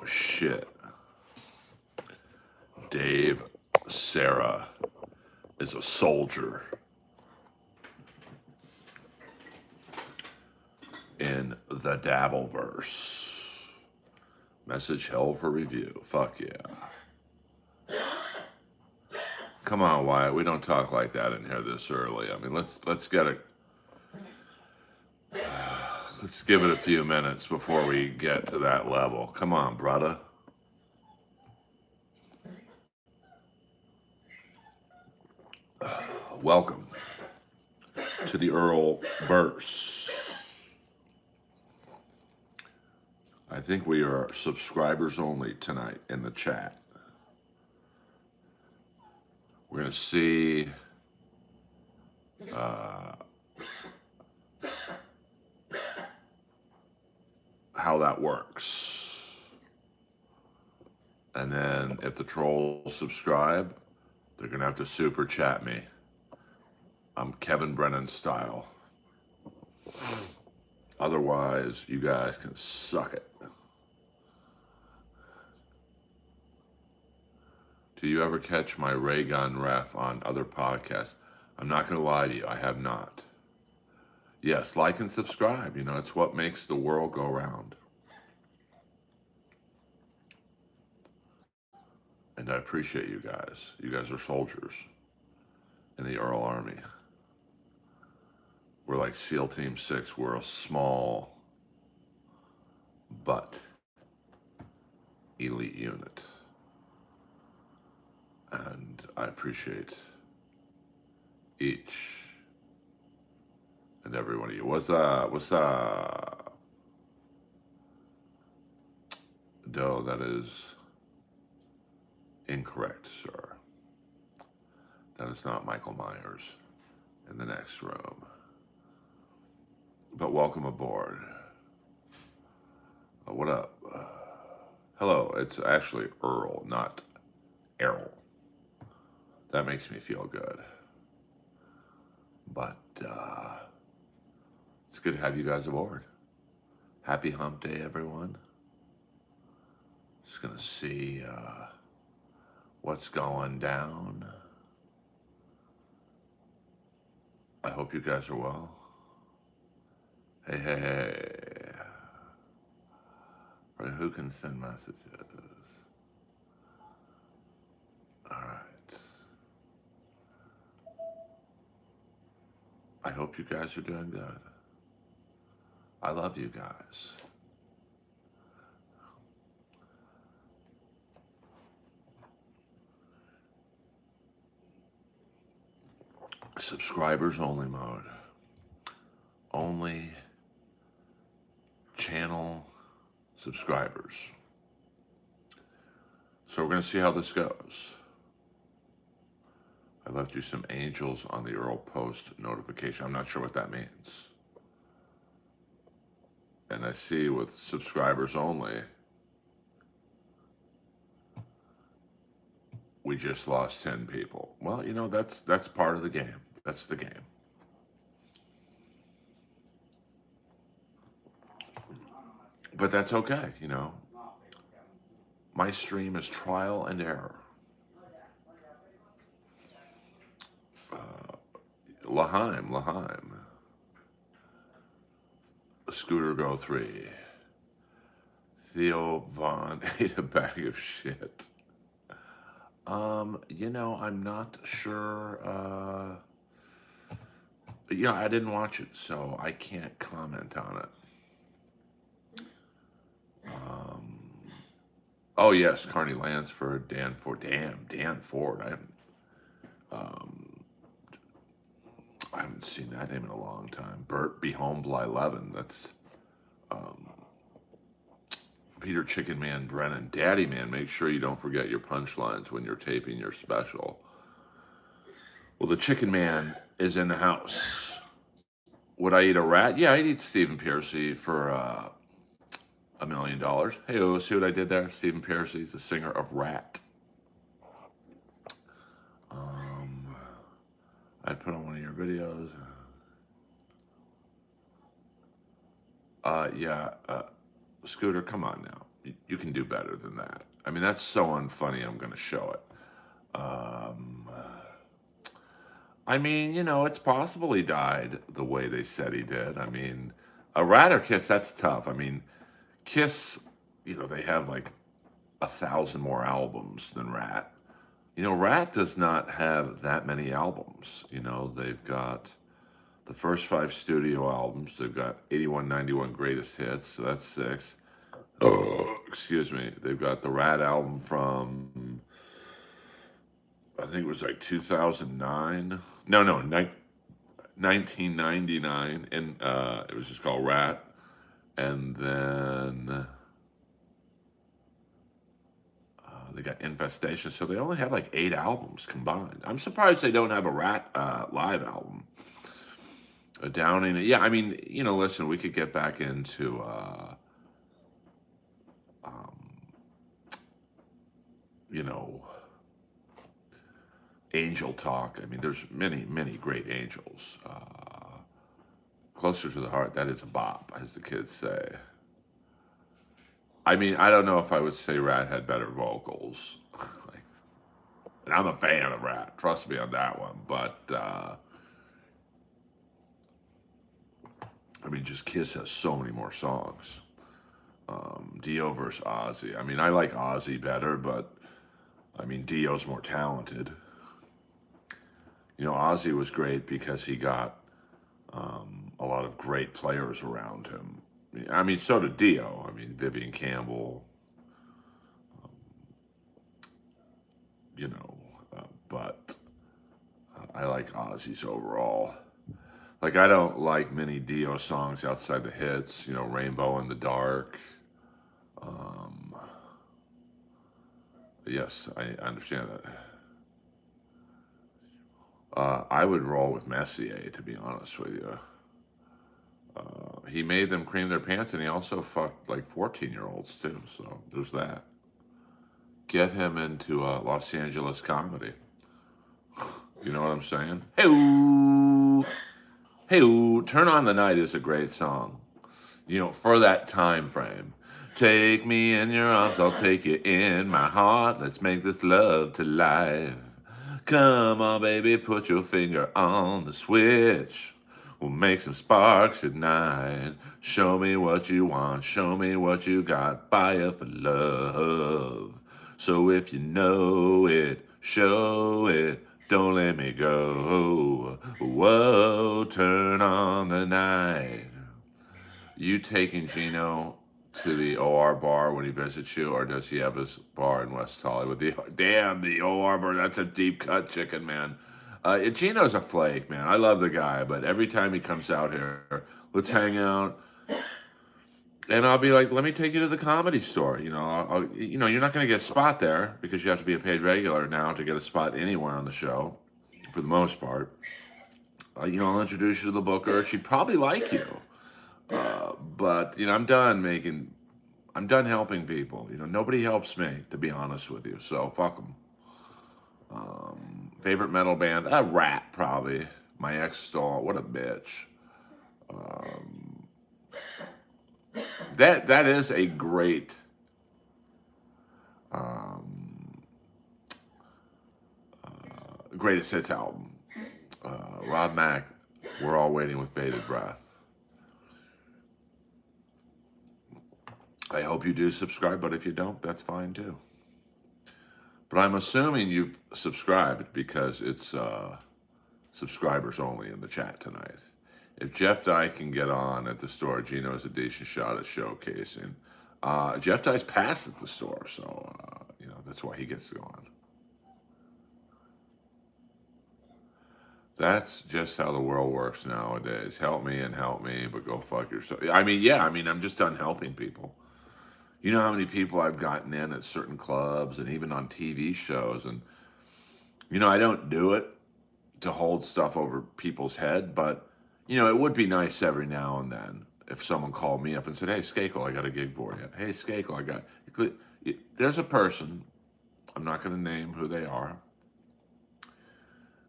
shit. Dave Sarah is a soldier in the Dabbleverse. Message held for review. Fuck yeah. Come on, Wyatt. We don't talk like that in here this early. I mean, let's get it. Let's give it a few minutes before we get to that level. Come on, brother. Welcome to the Earlverse. I think we are subscribers only tonight in the chat. We're going to see how that works. And then if the trolls subscribe, they're going to have to super chat me. I'm Kevin Brennan style. Otherwise, you guys can suck it. Do you ever catch my ray gun ref on other podcasts? I'm not going to lie to you, I have not. Yes, like and subscribe. You know, it's what makes the world go round. And I appreciate you guys. You guys are soldiers in the Earl Army. We're like SEAL Team 6. We're a small but elite unit. And I appreciate each and every one of you. What's up? What's up? No, that is incorrect, sir. That is not Michael Myers in the next room. But welcome aboard. What up? Hello, it's actually Earl, not Errol. That makes me feel good. But it's good to have you guys aboard. Happy hump day, everyone. Just gonna see what's going down. I hope you guys are well. Hey, hey, hey. Right, who can send messages? All right. I hope you guys are doing good. I love you guys. Subscribers only mode. Only channel subscribers. So we're going to see how this goes. I left you some angels on the Earl post notification. I'm not sure what that means. And I see with subscribers only, we just lost 10 people. Well, you know, that's part of the game. That's the game. But that's okay, you know. My stream is trial and error. Laheim. Scooter Go 3. Theo Vaughn ate a bag of shit. You know, I'm not sure. Yeah, I didn't watch it, so I can't comment on it. Oh yes, Carney Lansford, Dan Ford. Damn, Dan Ford. I haven't seen that name in a long time. Bert Be Home Bly Levin. That's Peter Chicken Man Brennan. Daddy Man, make sure you don't forget your punchlines when you're taping your special. Well, the Chicken Man is in the house. Would I eat a rat? Yeah, I'd eat Stephen Piercy for $1 million. Hey, see what I did there? Stephen Piercy is the singer of Rat. I'd put on one of your videos. Yeah, Scooter, come on now. You can do better than that. I mean, that's so unfunny. I'm going to show it. I mean, it's possible he died the way they said he did. I mean, a Rat or Kiss, that's tough. I mean, Kiss, they have like 1,000 more albums than Rat. Rat does not have that many albums. They've got the first 5 studio albums. They've got 81, 91 greatest hits, so that's 6. Oh, excuse me. They've got the Rat album from, I think it was like 2009. No, 1999, and it was just called Rat. And then they got Infestation, so they only have like 8 albums combined. I'm surprised they don't have a Rat live album. Downing, yeah, I mean, listen, we could get back into you know, angel talk. I mean, there's many, many great angels. Closer to the heart, that is a bop, as the kids say. I mean, I don't know if I would say Rat had better vocals. And I'm a fan of Rat, trust me on that one. But, I mean, just Kiss has so many more songs. Dio versus Ozzy. I mean, I like Ozzy better, but, I mean, Dio's more talented. Ozzy was great because he got a lot of great players around him. I mean, so did Dio. I mean, Vivian Campbell, but I like Ozzy's overall. Like, I don't like many Dio songs outside the hits, Rainbow in the Dark. Yes, I understand that. I would roll with Messier, to be honest with you. He made them cream their pants, and he also fucked like 14-year-olds too. So there's that. Get him into Los Angeles comedy. You know what I'm saying? Hey, Turn on the Night is a great song. For that time frame. Take me in your arms, I'll take you in my heart. Let's make this love to life. Come on, baby, put your finger on the switch. We'll make some sparks ignite. Show me what you want, show me what you got. Fire for love. So if you know it, show it. Don't let me go. Whoa, turn on the night. You taking Gino to the OR bar when he visits you, or does he have his bar in West Hollywood? The OR bar, that's a deep cut chicken, man. Gino's a flake, man. I love the guy, but every time he comes out here, let's hang out. And I'll be like, let me take you to the Comedy Store. You're not going to get a spot there because you have to be a paid regular now to get a spot anywhere on the show, for the most part. I'll introduce you to the booker. She'd probably like you. But I'm done helping people. Nobody helps me, to be honest with you. So fuck them. Favorite metal band? Rat, probably. My ex stole. What a bitch. That is a great greatest hits album. Rob Mack, We're All Waiting with Bated Breath. I hope you do subscribe, but if you don't, that's fine too. But I'm assuming you've subscribed because it's subscribers only in the chat tonight. If Jeff Dye can get on at the store, Gino's a decent shot at showcasing. Jeff Dye's passed at the store, so that's why he gets to go on. That's just how the world works nowadays. Help me, but go fuck yourself. I'm just done helping people. You know how many people I've gotten in at certain clubs and even on TV shows, and I don't do it to hold stuff over people's head, but it would be nice every now and then if someone called me up and said, "Hey, Skakel, I got a gig for you. Hey, Skakel, There's a person, I'm not going to name who they are.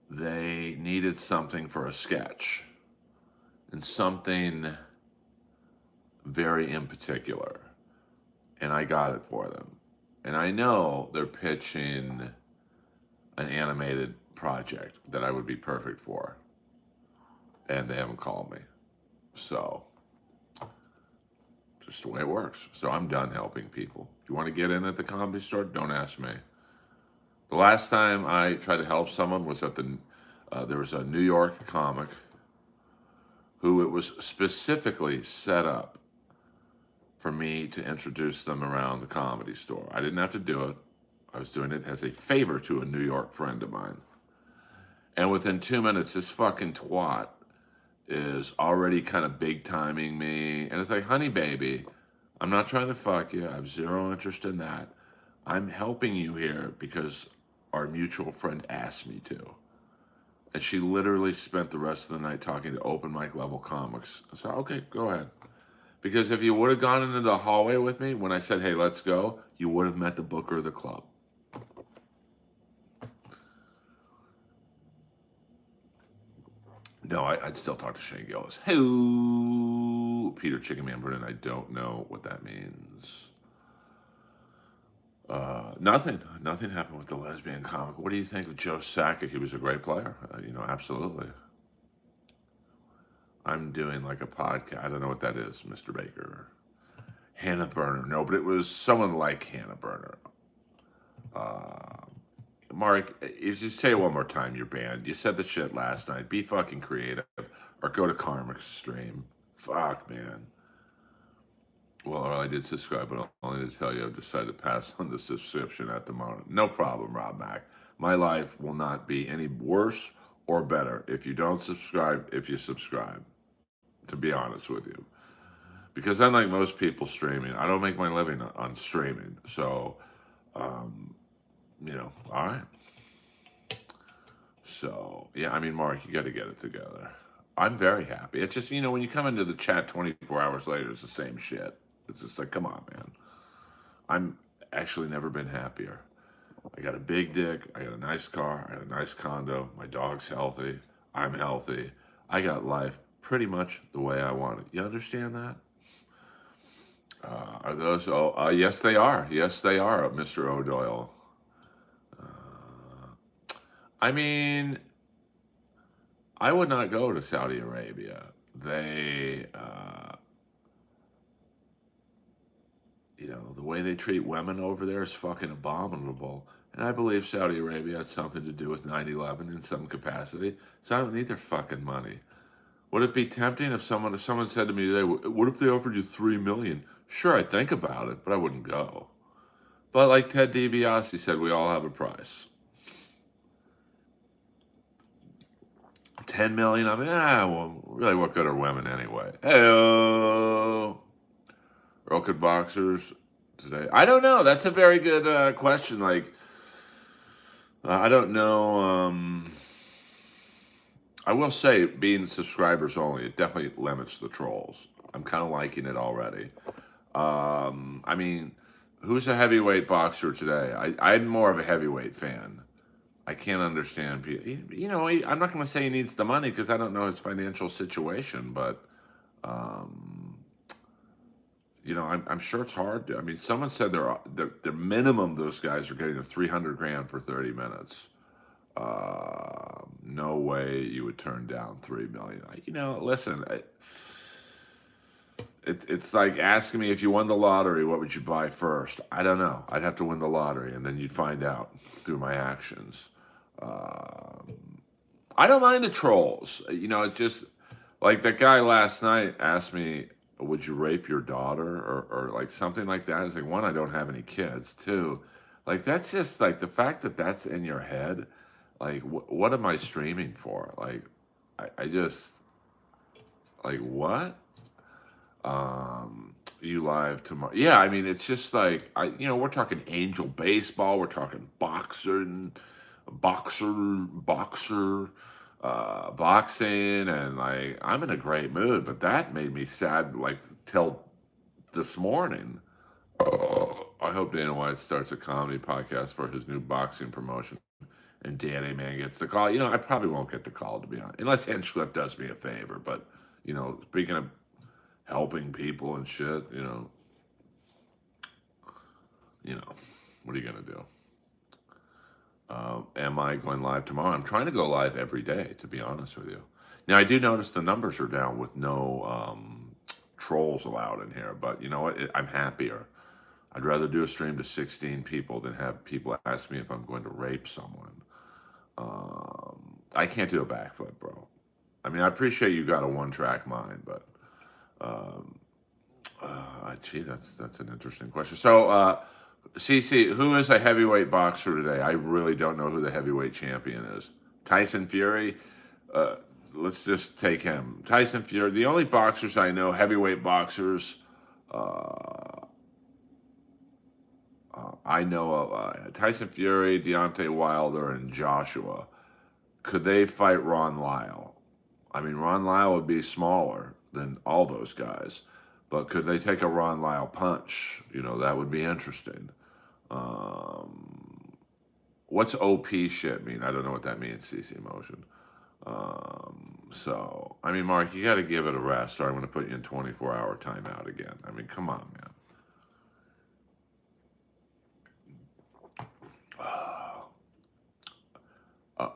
They needed something for a sketch, and something very in particular. and I got it for them. And I know they're pitching an animated project that I would be perfect for, and they haven't called me. So, just the way it works. So I'm done helping people. If you want to get in at the Comedy Store, don't ask me. The last time I tried to help someone was at there was a New York comic who it was specifically set up for me to introduce them around the Comedy Store. I didn't have to do it. I was doing it as a favor to a New York friend of mine. And within 2 minutes, this fucking twat is already kind of big timing me. And it's like, honey, baby, I'm not trying to fuck you. I have zero interest in that. I'm helping you here because our mutual friend asked me to. And she literally spent the rest of the night talking to open mic level comics. I said, okay, go ahead. Because if you would have gone into the hallway with me when I said, hey, let's go, you would have met the booker of the club. No, I'd still talk to Shane Gillis. Hey, Peter Chicken Man Brennan, I don't know what that means. Nothing happened with the lesbian comic. What do you think of Joe Sakic? He was a great player. Absolutely. I'm doing like a podcast. I don't know what that is, Mr. Baker. Hannah Burner. No, but it was someone like Hannah Burner. Mark, just say it one more time, you're banned. You said the shit last night. Be fucking creative or go to Karmic's stream. Fuck, man. Well, I did subscribe, but only to tell you I've decided to pass on the subscription at the moment. No problem, Rob Mack. My life will not be any worse or better if you don't subscribe, if you subscribe, to be honest with you. Because unlike most people streaming, I don't make my living on streaming. So, all right. So, yeah, I mean, Mark, you got to get it together. I'm very happy. It's just, when you come into the chat 24 hours later, it's the same shit. It's just like, come on, man. I'm actually never been happier. I got a big dick. I got a nice car. I got a nice condo. My dog's healthy. I'm healthy. I got life pretty much the way I want it. You understand that? Are those? Oh, yes, they are. Yes, they are, Mr. O'Doyle. I mean, I would not go to Saudi Arabia. They, the way they treat women over there is fucking abominable. And I believe Saudi Arabia had something to do with 9/11 in some capacity. So I don't need their fucking money. Would it be tempting if someone said to me today, what if they offered you $3 million? Sure, I'd think about it, but I wouldn't go. But like Ted DiBiase said, we all have a price. 10 million, I mean, well, really, what good are women anyway? Hey-oh. Rocket boxers today. I don't know. That's a very good question. Like, I don't know. I will say, being subscribers only, it definitely limits the trolls. I'm kind of liking it already. I mean, who's a heavyweight boxer today? I'm more of a heavyweight fan. I can't understand people. I'm not going to say he needs the money because I don't know his financial situation, but I'm sure it's hard. I mean, someone said the minimum those guys are getting $300,000 for 30 minutes. No way you would turn down $3 million. Listen, it's like asking me if you won the lottery, what would you buy first? I don't know. I'd have to win the lottery, and then you'd find out through my actions. I don't mind the trolls. It's just like that guy last night asked me, would you rape your daughter or like something like that? It's like, one, I don't have any kids. Two, like that's just like the fact that that's in your head. Like, what am I streaming for? Like, I just, like, what? You live tomorrow? Yeah, I mean, it's just like, we're talking angel baseball. We're talking boxing, and like, I'm in a great mood, but that made me sad, like, till this morning. I hope Dana White starts a comedy podcast for his new boxing promotion. And Danny Man gets the call. I probably won't get the call, to be honest, unless Hinchcliffe does me a favor. But, speaking of helping people and shit, what are you going to do? Am I going live tomorrow? I'm trying to go live every day, to be honest with you. Now, I do notice the numbers are down with no trolls allowed in here, but you know what? I'm happier. I'd rather do a stream to 16 people than have people ask me if I'm going to rape someone. I can't do a backflip, bro. I mean, I appreciate you got a one-track mind, but gee, that's an interesting question. So, CC, who is a heavyweight boxer today? I really don't know who the heavyweight champion is. Tyson Fury? Let's just take him. Tyson Fury. The only boxers I know, heavyweight boxers, I know of Tyson Fury, Deontay Wilder, and Joshua. Could they fight Ron Lyle? I mean, Ron Lyle would be smaller than all those guys, but could they take a Ron Lyle punch? That would be interesting. What's OP shit mean? I don't know what that means, CC Motion. So, I mean, Mark, you got to give it a rest, or I'm going to put you in 24-hour timeout again. I mean, come on, man.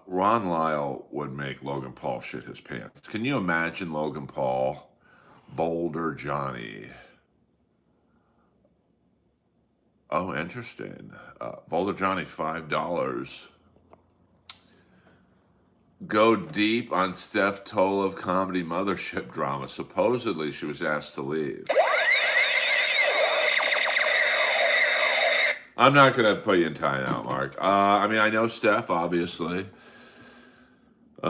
Ron Lyle would make Logan Paul shit his pants. Can you imagine Logan Paul, Boulder Johnny? Oh, interesting. Boulder Johnny, $5. Go deep on Steph Tolev comedy mothership drama. Supposedly, she was asked to leave. I'm not going to put you in timeout, Mark. I mean, I know Steph, obviously. The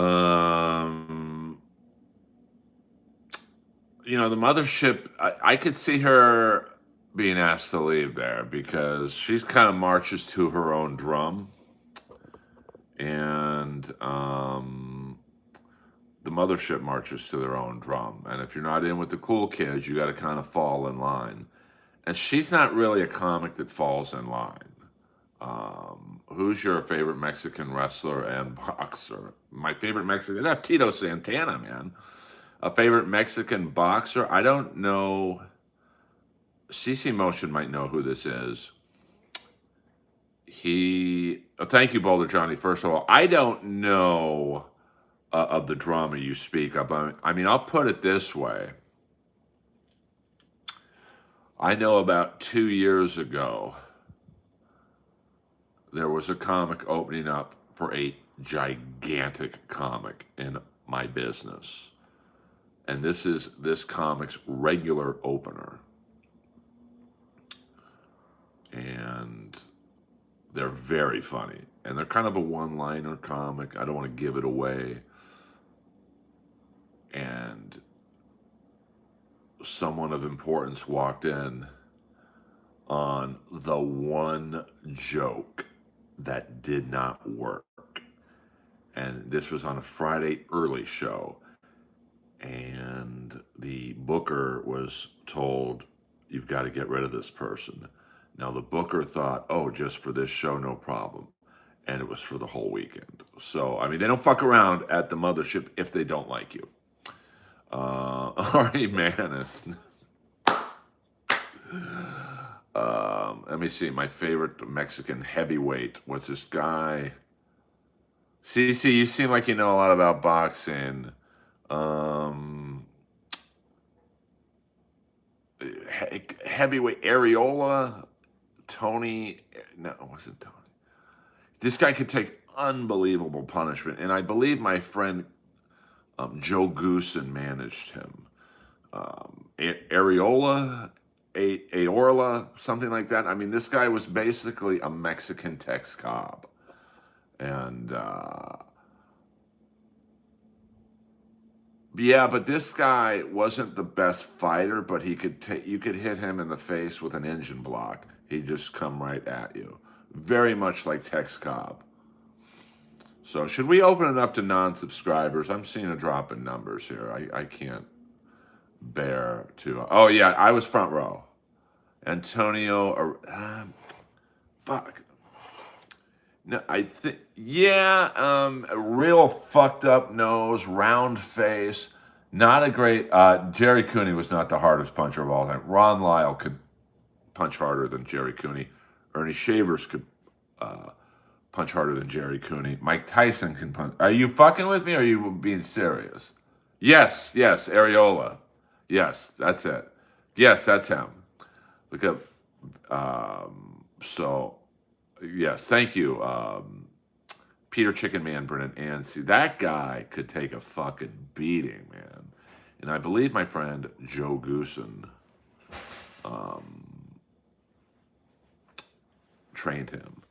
mothership, I could see her being asked to leave there because she's kind of marches to her own drum. And the mothership marches to their own drum. And if you're not in with the cool kids, you got to kind of fall in line. And she's not really a comic that falls in line. Who's your favorite Mexican wrestler and boxer? My favorite Mexican, not Tito Santana, man. A favorite Mexican boxer? I don't know. CC Motion might know who this is. Thank you, Boulder Johnny. First of all, I don't know of the drama you speak of. I mean, I'll put it this way. I know about 2 years ago, there was a comic opening up for a gigantic comic in my business. And this is this comic's regular opener. And they're very funny. And they're kind of a one-liner comic. I don't want to give it away. And someone of importance walked in on the one joke that did not work. And this was on a Friday early show. And the booker was told, you've got to get rid of this person. Now, the booker thought, oh, just for this show, no problem. And it was for the whole weekend. So, I mean, they don't fuck around at the mothership if they don't like you. Ari Manis. Let me see. My favorite Mexican heavyweight. What's this guy? CC, you seem like you know a lot about boxing. Heavyweight Areola. Tony. No, it wasn't Tony. This guy could take unbelievable punishment. And I believe my friend Joe Goosen managed him. Areola, Aorla, something like that. I mean, this guy was basically a Mexican Tex Cobb. And, yeah, but this guy wasn't the best fighter, but you could hit him in the face with an engine block. He'd just come right at you. Very much like Tex Cobb. So should we open it up to non-subscribers? I'm seeing a drop in numbers here. I can't bear to... Oh, yeah, I was front row. Antonio... fuck. No, I think... Yeah, real fucked up nose, round face. Not a great... Jerry Cooney was not the hardest puncher of all time. Ron Lyle could punch harder than Jerry Cooney. Ernie Shavers could punch harder than Jerry Cooney. Mike Tyson can punch. Are you fucking with me or are you being serious? Yes, yes, Areola. Yes, that's it. Yes, that's him. Look up. So, yes, thank you, Peter Chicken Man, Brennan. And see, that guy could take a fucking beating, man. And I believe my friend Joe Goosen trained him.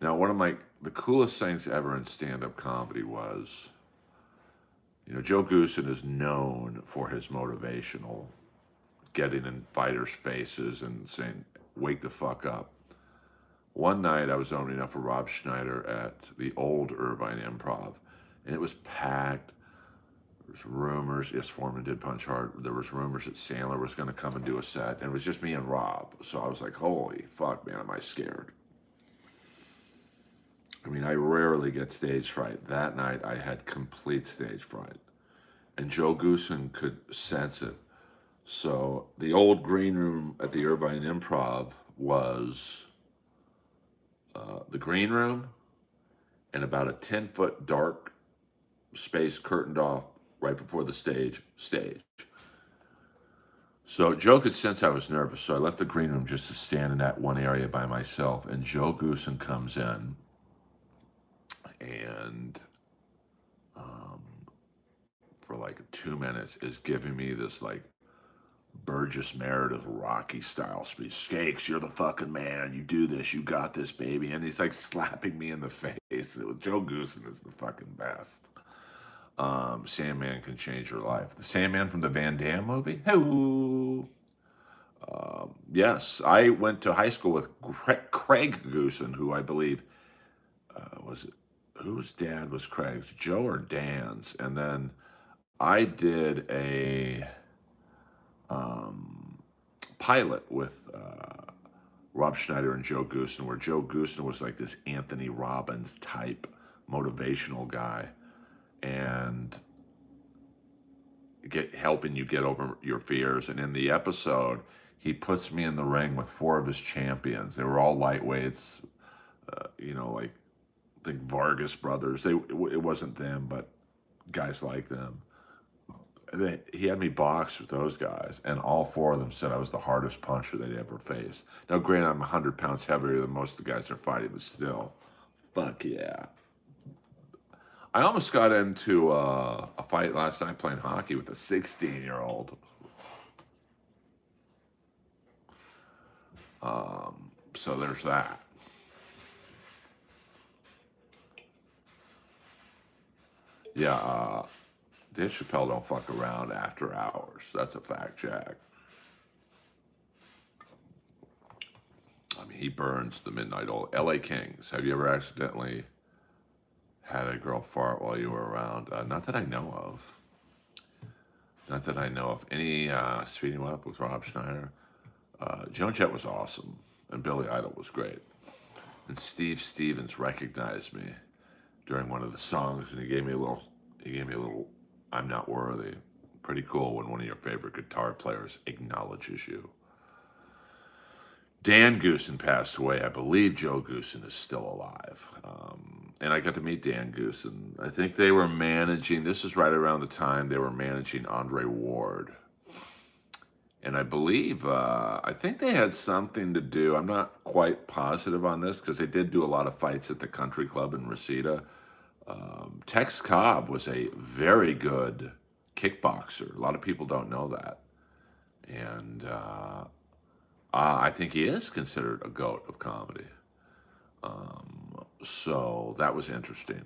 Now, one of the coolest things ever in stand-up comedy was, Joe Goosen is known for his motivational, getting in fighters' faces and saying, "Wake the fuck up." One night, I was opening up for Rob Schneider at the old Irvine Improv, and it was packed. There was rumors. Yes, Foreman did punch hard. There was rumors that Sandler was going to come and do a set, and it was just me and Rob. So I was like, "Holy fuck, man, am I scared?" I mean, I rarely get stage fright. That night, I had complete stage fright. And Joe Goosen could sense it. So the old green room at the Irvine Improv was the green room and about a 10-foot dark space curtained off right before the stage. So Joe could sense I was nervous, so I left the green room just to stand in that one area by myself. And Joe Goosen comes in and for like 2 minutes is giving me this like Burgess Meredith Rocky style speech. Skakes, you're the fucking man. You do this. You got this, baby. And he's like slapping me in the face. Joe Goosen is the fucking best. Sandman can change your life. The Sandman from the Van Damme movie? Hello. Yes, I went to high school with Craig Goosen, who I believe was it. Whose dad was Craig's? Joe or Dan's? And then I did a pilot with Rob Schneider and Joe Goosen, where Joe Goosen was like this Anthony Robbins type motivational guy, and helping you get over your fears. And in the episode, he puts me in the ring with 4 of his champions. They were all lightweights, like I think Vargas brothers. It wasn't them, but guys like them. He had me box with those guys, and all 4 of them said I was the hardest puncher they'd ever faced. Now, granted, I'm 100 pounds heavier than most of the guys they're fighting, but still, fuck yeah. I almost got into a fight last night playing hockey with a 16-year-old. So there's that. Yeah, Dave Chappelle don't fuck around after hours. That's a fact, Jack. I mean, he burns the midnight oil. L.A. Kings. Have you ever accidentally had a girl fart while you were around? Not that I know of. Not that I know of. Any speeding up with Rob Schneider? Joan Jett was awesome, and Billy Idol was great. And Steve Stevens recognized me during one of the songs, and he gave me a little. I'm not worthy. Pretty cool when one of your favorite guitar players acknowledges you. Dan Goosen passed away. I believe Joe Goosen is still alive. And I got to meet Dan Goosen. I think they were managing, this is right around the time they were managing Andre Ward. And I believe, I think they had something to do, I'm not quite positive on this, because they did do a lot of fights at the country club in Reseda. Tex Cobb was a very good kickboxer. A lot of people don't know that. And I think he is considered a GOAT of comedy. So that was interesting.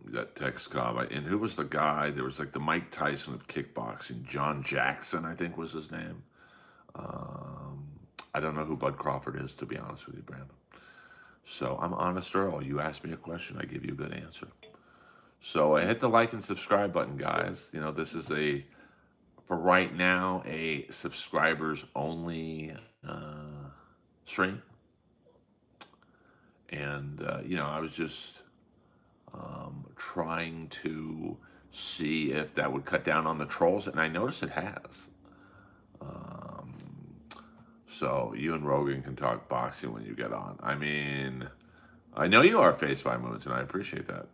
That Tex Cobb. And who was the guy? There was like the Mike Tyson of kickboxing. John Jackson, I think was his name. I don't know who Bud Crawford is, to be honest with you, Brandon. So I'm Honest Earl. You ask me a question, I give you a good answer. So hit the like and subscribe button, guys. This is for right now, a subscribers only stream. And, I was just trying to see if that would cut down on the trolls, and I noticed it has. So you and Rogan can talk boxing when you get on. I mean, I know you are Faced by Moons, and I appreciate that.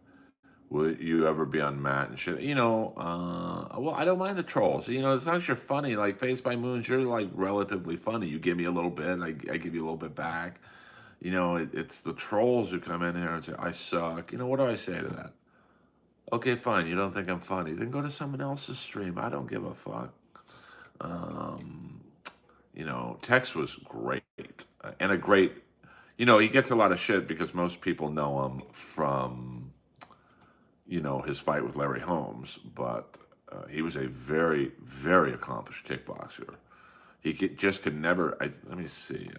Would you ever be on Matt and shit? Well, I don't mind the trolls. As long as you're funny, like Faced by Moons, you're like relatively funny. You give me a little bit, I give you a little bit back. It's the trolls who come in here and say, I suck. What do I say to that? Okay, fine. You don't think I'm funny. Then go to someone else's stream. I don't give a fuck. Um, Tex was great and a great, he gets a lot of shit because most people know him from, his fight with Larry Holmes, but he was a very, very accomplished kickboxer. Just could never, let me see.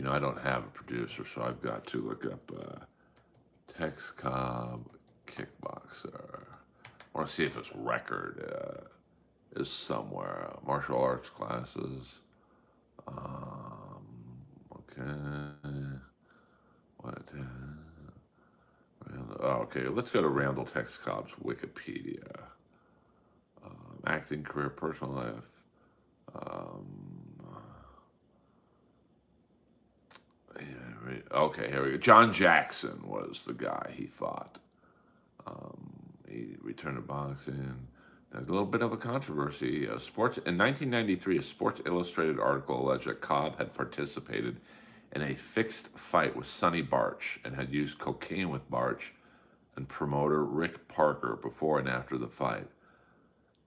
I don't have a producer, so I've got to look up Tex Cobb kickboxer. I want to see if his record is somewhere. Martial arts classes. Okay. What? Okay, let's go to Randall Tex Cobb's Wikipedia. Acting career, personal life. Okay, here we go. John Jackson was the guy he fought. He returned to boxing. There's a little bit of a controversy. In 1993, a Sports Illustrated article alleged that Cobb had participated in a fixed fight with Sonny Barch and had used cocaine with Barch and promoter Rick Parker before and after the fight.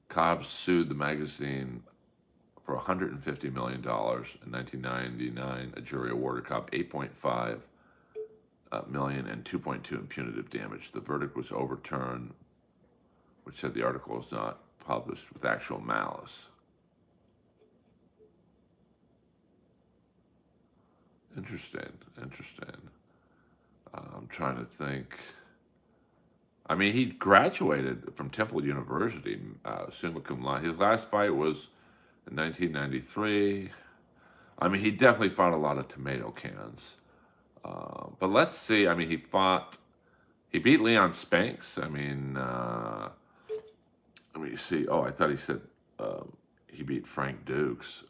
Cobb sued the magazine for $150 million. In 1999, a jury awarded Cobb $8.5 million and $2.2 in punitive damage. The verdict was overturned, which said the article was not published with actual malice. Interesting. I'm trying to think. I mean, he graduated from Temple University, summa cum laude. His last fight was in 1993. I mean, he definitely fought a lot of tomato cans. But let's see. I mean, he beat Leon Spanks. I mean, let me see. Oh, I thought he said he beat Frank Dukes.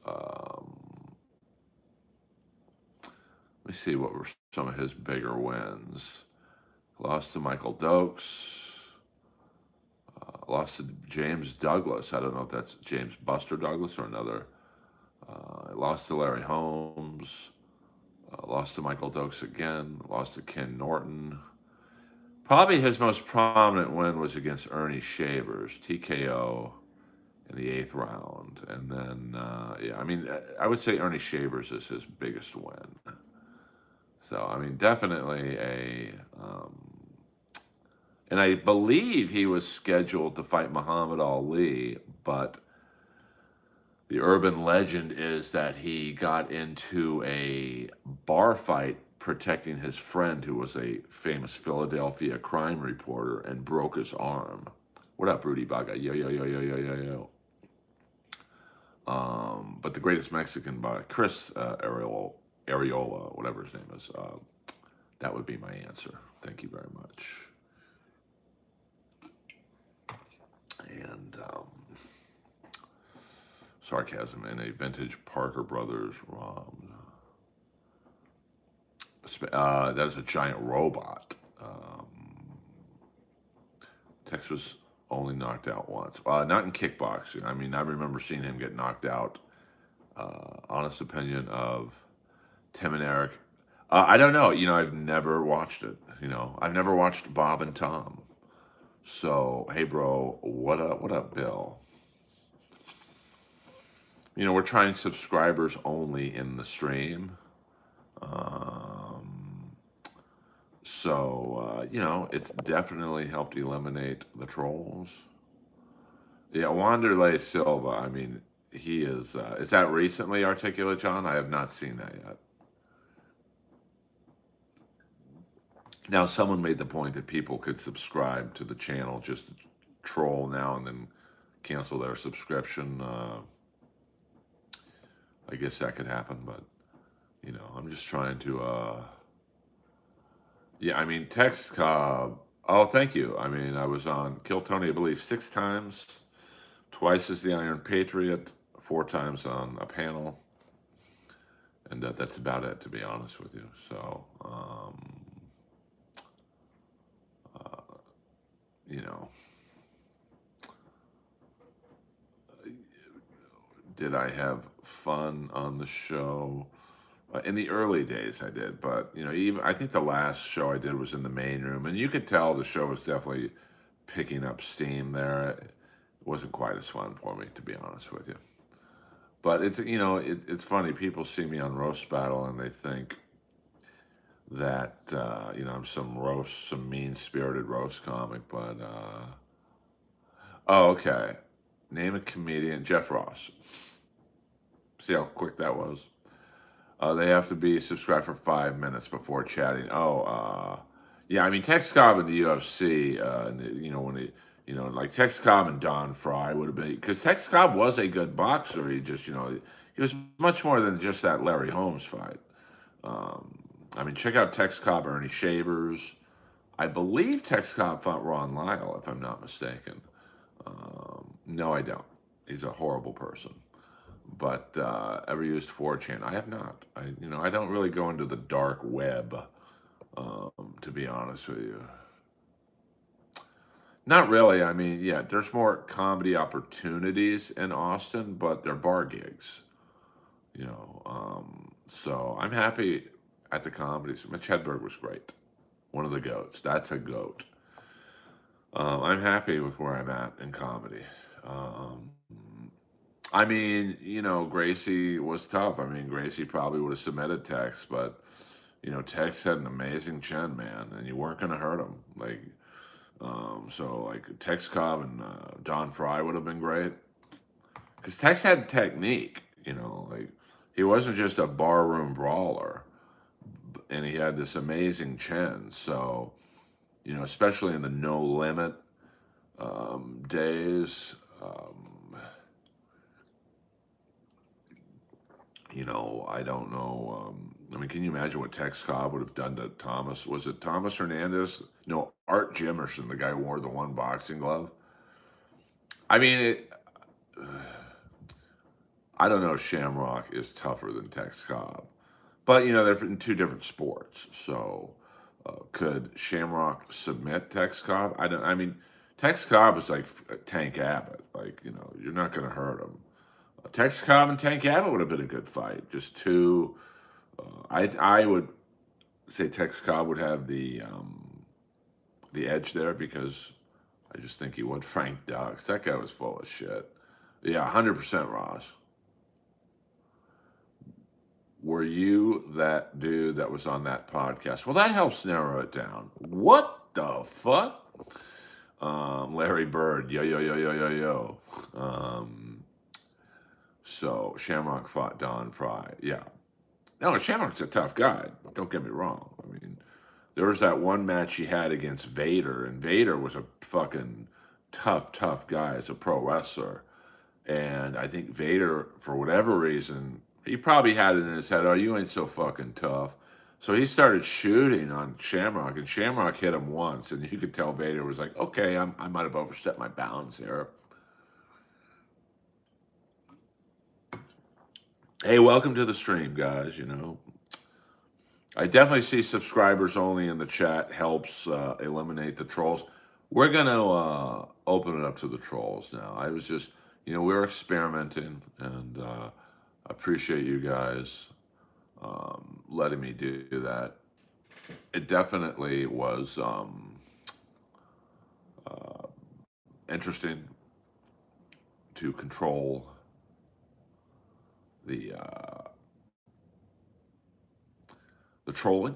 Let me see what were some of his bigger wins. Lost to Michael Dokes. Lost to James Douglas. I don't know if that's James Buster Douglas or another. Lost to Larry Holmes. Lost to Michael Dokes again. Lost to Ken Norton. Probably his most prominent win was against Ernie Shavers, TKO in the 8th round. And then, I would say Ernie Shavers is his biggest win. So, I mean, definitely and I believe he was scheduled to fight Muhammad Ali, but the urban legend is that he got into a bar fight protecting his friend who was a famous Philadelphia crime reporter and broke his arm. What up, Rudy Baga? Yo. But the greatest Mexican by Chris Areola, whatever his name is, that would be my answer. Thank you very much. And sarcasm in a vintage Parker Brothers ROM. That is a giant robot. Tex was only knocked out once. Not in kickboxing. I mean, I remember seeing him get knocked out. Honest opinion of Tim and Eric. I don't know. I've never watched it. I've never watched Bob and Tom. So, hey, bro, what up, Bill? We're trying subscribers only in the stream. It's definitely helped eliminate the trolls. Yeah, Wanderlei Silva, I mean, he is that recently, Articulate John? I have not seen that yet. Now, someone made the point that people could subscribe to the channel just to troll now and then cancel their subscription. I guess that could happen, but, I'm just trying to, Tex Cobb. Oh, thank you. I mean, I was on Kill Tony, I believe, 6 times, twice as the Iron Patriot, 4 times on a panel, and that's about it, to be honest with you. So, uh, you know, did I have fun on the show? In the early days, I did, but even I think the last show I did was in the main room, and you could tell the show was definitely picking up steam there. It wasn't quite as fun for me, to be honest with you. But it's funny. People see me on Roast Battle and they think that I'm some mean spirited roast comic. But oh, okay. Name a comedian. Jeff Ross. See how quick that was. They have to be subscribed for 5 minutes before chatting. Oh, yeah. I mean, Tex Cobb in the UFC. When like Tex Cobb and Don Fry would have been, because Tex Cobb was a good boxer. He was much more than just that Larry Holmes fight. I mean, check out Tex Cobb, Ernie Shavers. I believe Tex Cobb fought Ron Lyle, if I'm not mistaken. No, I don't. He's a horrible person. But ever used 4chan? I have not. I don't really go into the dark web, to be honest with you. Not really. I mean, yeah, there's more comedy opportunities in Austin, but they're bar gigs. So I'm happy at the comedies. Mitch Hedberg was great. One of the goats. That's a goat. I'm happy with where I'm at in comedy. I mean, Gracie was tough. I mean, Gracie probably would have submitted Tex, but Tex had an amazing chin, man, and you weren't going to hurt him. So like Tex Cobb and Don Fry would have been great, because Tex had technique. Like he wasn't just a barroom brawler, and he had this amazing chin. So especially in the no limit days. I don't know. I mean, can you imagine what Tex Cobb would have done to Thomas? Was it Thomas Hernandez? No, Art Jimerson, the guy who wore the one boxing glove. I mean, I don't know if Shamrock is tougher than Tex Cobb, but they're in two different sports. So, could Shamrock submit Tex Cobb? I don't. I mean, Tex Cobb is like Tank Abbott. Like you're not going to hurt him. Tex Cobb and Tank Abbott would have been a good fight. Just two. I would say Tex Cobb would have the edge there, because I just think he would. Frank Dux, that guy was full of shit. Yeah, 100% Ross. Were you that dude that was on that podcast? Well, that helps narrow it down. What the fuck? Larry Bird, yo, yo, yo, yo, yo, yo. So Shamrock fought Don Fry. Yeah. No, Shamrock's a tough guy. Don't get me wrong. I mean, there was that one match he had against Vader, and Vader was a fucking tough guy as a pro wrestler. And I think Vader, for whatever reason, he probably had it in his head, oh, you ain't so fucking tough. So he started shooting on Shamrock, and Shamrock hit him once, and you could tell Vader was like, okay, I might have overstepped my bounds here. Hey, welcome to the stream, guys. I definitely see subscribers only in the chat helps eliminate the trolls. We're going to open it up to the trolls now. I was just, we're experimenting, and I appreciate you guys letting me do that. It definitely was interesting to control the trolling,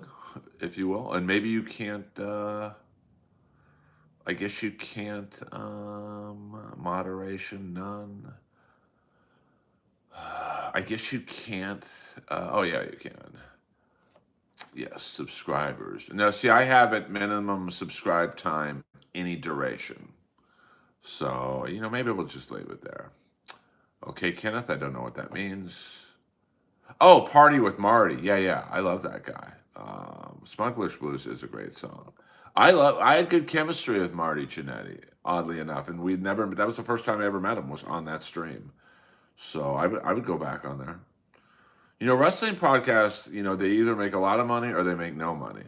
if you will, and maybe you can't. I guess you can't. Moderation none. I guess you can't. Oh yeah, you can. Yes, subscribers. Now, see, I have it minimum subscribe time, any duration. So maybe we'll just leave it there. Okay, Kenneth, I don't know what that means. Oh, Party with Marty. Yeah, I love that guy. Smuggler's Blues is a great song. I had good chemistry with Marty Jannetty, oddly enough, and that was the first time I ever met him, was on that stream. So I would go back on there. Wrestling podcasts, they either make a lot of money or they make no money.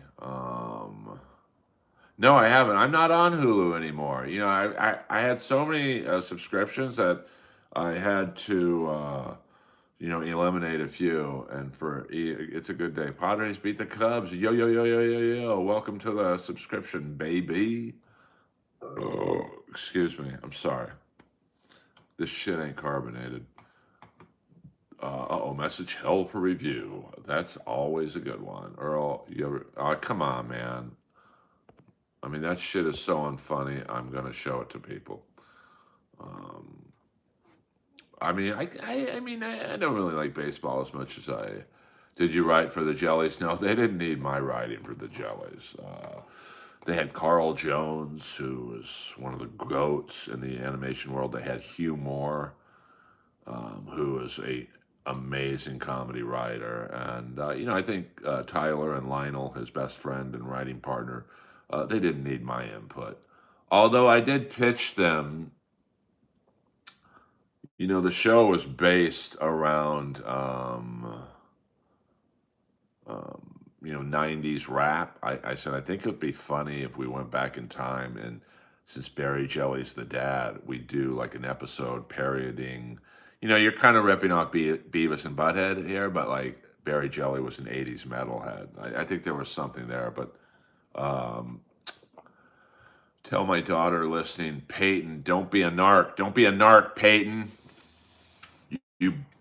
No, I haven't. I'm not on Hulu anymore. I had so many subscriptions that I had to, eliminate a few. And it's a good day. Padres beat the Cubs. Yo, yo, yo, yo, yo, yo. Welcome to the subscription, baby. Oh, excuse me. I'm sorry. This shit ain't carbonated. Message hell for review. That's always a good one. Earl, you ever? Come on, man. I mean, that shit is so unfunny. I'm gonna show it to people. Um, I don't really like baseball as much as I. Did you write for the Jellies? No, they didn't need my writing for the Jellies. They had Carl Jones, who was one of the goats in the animation world. They had Hugh Moore, who was a amazing comedy writer, and I think Tyler and Lionel, his best friend and writing partner, they didn't need my input. Although I did pitch them. The show was based around, 90s rap. I said, I think it would be funny if we went back in time and since Barry Jelly's the dad, we do like an episode parodying. You're kind of ripping off Beavis and Butthead here, but like Barry Jelly was an 80s metalhead. I think there was something there, but um, tell my daughter listening, Peyton, don't be a narc. Don't be a narc, Peyton.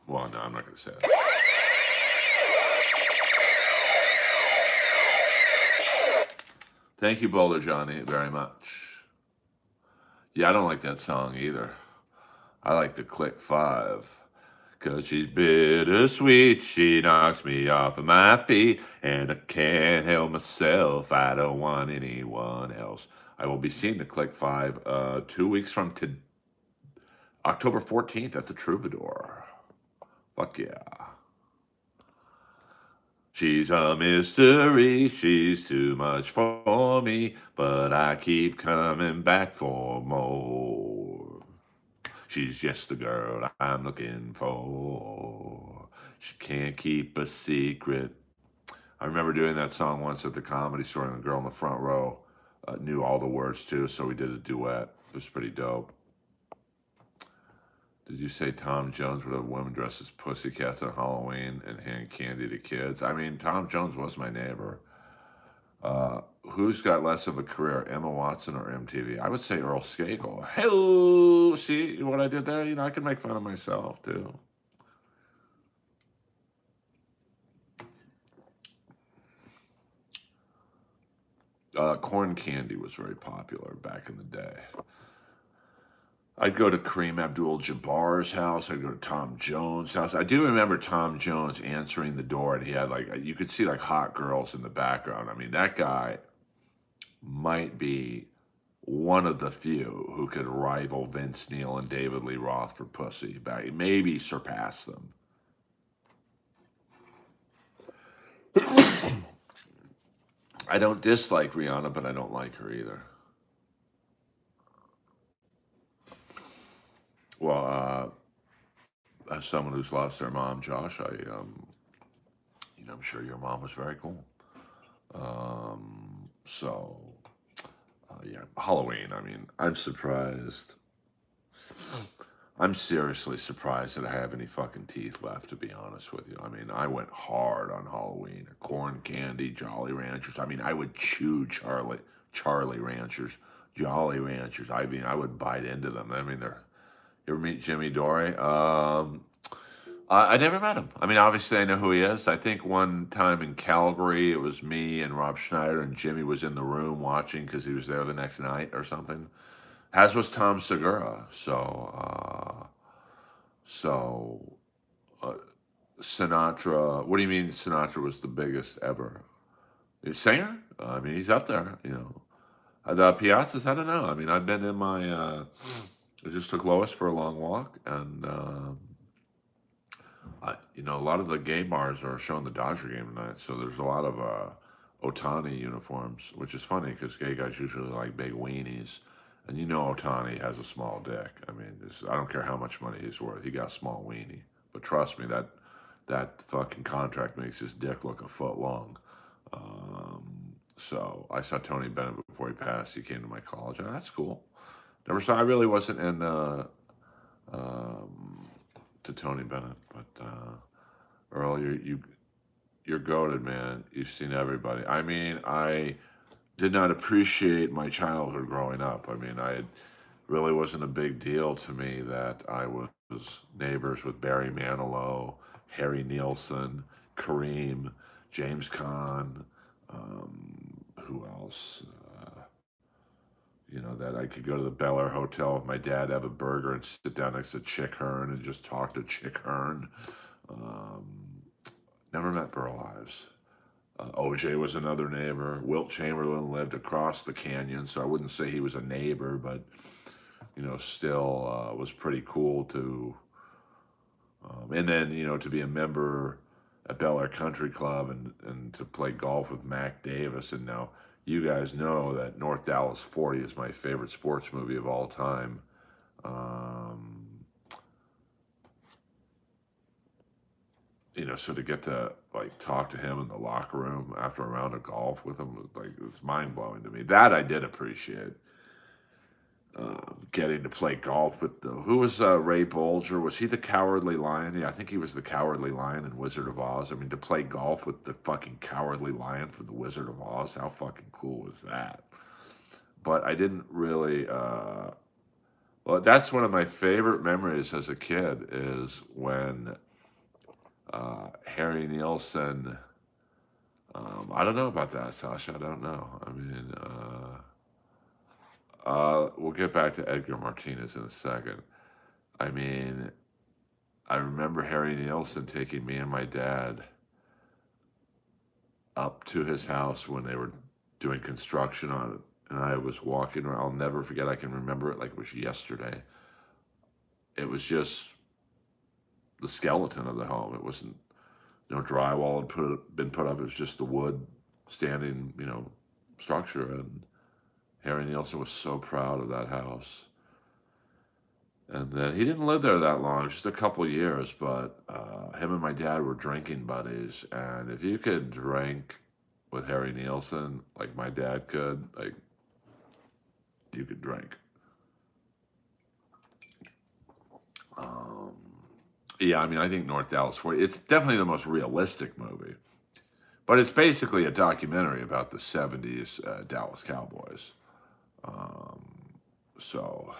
Well, no, I'm not going to say that. Thank you, Boulder Johnny, very much. Yeah, I don't like that song either. I like the Click 5. Cause she's bittersweet, she knocks me off of my feet, and I can't help myself, I don't want anyone else. I will be seeing the Click 5 2 weeks from October 14th at the Troubadour. Fuck yeah. She's a mystery, she's too much for me, but I keep coming back for more. She's just the girl I'm looking for. She can't keep a secret. I remember doing that song once at the Comedy Store, and the girl in the front row knew all the words too, so we did a duet. It was pretty dope. Did you say Tom Jones would have women dressed as pussycats on Halloween and hand candy to kids? I mean, Tom Jones was my neighbor. Who's got less of a career, Emma Watson or MTV? I would say Earl Skakel. Hello, see what I did there? I can make fun of myself too. Corn candy was very popular back in the day. I'd go to Kareem Abdul-Jabbar's house. I'd go to Tom Jones' house. I do remember Tom Jones answering the door, and he had you could see like hot girls in the background. I mean, that guy might be one of the few who could rival Vince Neil and David Lee Roth for pussy. Maybe surpass them. I don't dislike Rihanna, but I don't like her either. Well, as someone who's lost their mom, Josh, I'm sure your mom was very cool. So, yeah, Halloween. I mean, I'm surprised. I'm seriously surprised that I have any fucking teeth left, to be honest with you. I mean, I went hard on Halloween. Corn candy, Jolly Ranchers. I mean, I would chew Charlie Ranchers, Jolly Ranchers. I mean, I would bite into them. I mean, you ever meet Jimmy Dore? I never met him. I mean, obviously, I know who he is. I think one time in Calgary, it was me and Rob Schneider, and Jimmy was in the room watching because he was there the next night or something. As was Tom Segura. Sinatra. What do you mean Sinatra was the biggest ever? Singer? I mean, he's up there. The Piazzas. I don't know. I mean, I've been in my. I just took Lois for a long walk, and a lot of the gay bars are showing the Dodger game tonight, so there's a lot of Otani uniforms, which is funny because gay guys usually like big weenies, And you know Otani has a small dick. I mean, I don't care how much money he's worth. He got a small weenie. But trust me, that fucking contract makes his dick look a foot long. So I saw Tony Bennett before he passed. He came to my college. Oh, that's cool. Never saw. I really wasn't in um, to Tony Bennett, but Earl, you're goated, man. You've seen everybody. I mean, I did not appreciate my childhood growing up. I mean, really wasn't a big deal to me that I was neighbors with Barry Manilow, Harry Nielsen, Kareem, James Caan, who else? That I could go to the Bel Air Hotel with my dad, have a burger, and sit down next to Chick Hearn and just talk to Chick Hearn. Um, Never met Burl Ives. OJ was another neighbor. Wilt Chamberlain lived across the canyon, so I wouldn't say he was a neighbor, but still was pretty cool to. And then to be a member at Bel Air Country Club and to play golf with Mac Davis. And now you guys know that North Dallas 40 is my favorite sports movie of all time. Um, so to get to like talk to him in the locker room after a round of golf with him was like, it was mind blowing to me. That I did appreciate. Getting to play golf with who was Ray Bolger? Was he the Cowardly Lion? Yeah, I think he was the Cowardly Lion in Wizard of Oz. I mean, to play golf with the fucking Cowardly Lion for the Wizard of Oz, how fucking cool was that? But I didn't really. Well, that's one of my favorite memories as a kid is when Harry Nielsen. I don't know about that, Sasha. I don't know. I mean, we'll get back to Edgar Martinez in a second. I mean, I remember Harry Nielsen taking me and my dad up to his house when they were doing construction on it. And I was walking around. I'll never forget. I can remember it like it was yesterday. It was just the skeleton of the home. It wasn't, drywall had been put up. It was just the wood standing, structure. And Harry Nielsen was so proud of that house. And then he didn't live there that long, just a couple years, but him and my dad were drinking buddies. And if you could drink with Harry Nielsen like my dad could, like, you could drink. Yeah, I mean, I think North Dallas 40, it's definitely the most realistic movie. But it's basically a documentary about the 70s Dallas Cowboys. So,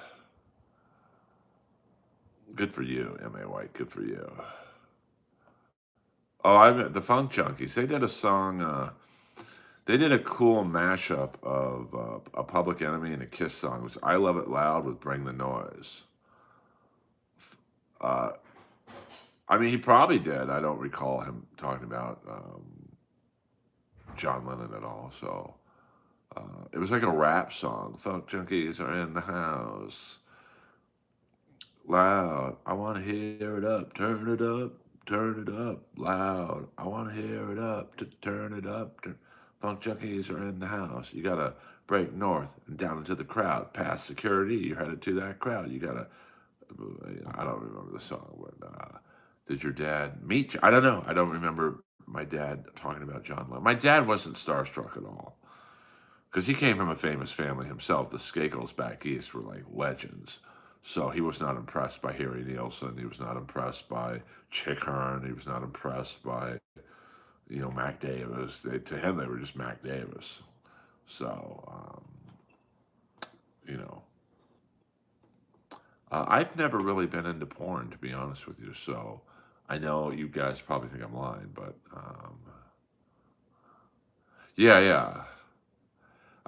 good for you, M.A. White. Good for you. Oh, the Funk Junkies. They did a song. They did a cool mashup of a Public Enemy and a Kiss song. It was "I Love It Loud" with "Bring the Noise." Uh, I mean, he probably did. I don't recall him talking about John Lennon at all. So it was like a rap song. Funk Junkies are in the house. Loud. I want to hear it up. Turn it up. Turn it up. Loud. I want to hear it up. To turn it up. Funk Junkies are in the house. You got to break north and down into the crowd. Past security. You're headed to that crowd. You got to. I don't remember the song, but did your dad meet you? I don't know. I don't remember my dad talking about John Lennon. My dad wasn't starstruck at all because he came from a famous family himself. The Skakels back east were like legends. So he was not impressed by Harry Nielsen. He was not impressed by Chick Hearn. He was not impressed by, Mac Davis. To him, they were just Mac Davis. So, you know, I've never really been into porn, to be honest with you. So I know you guys probably think I'm lying, but yeah, yeah.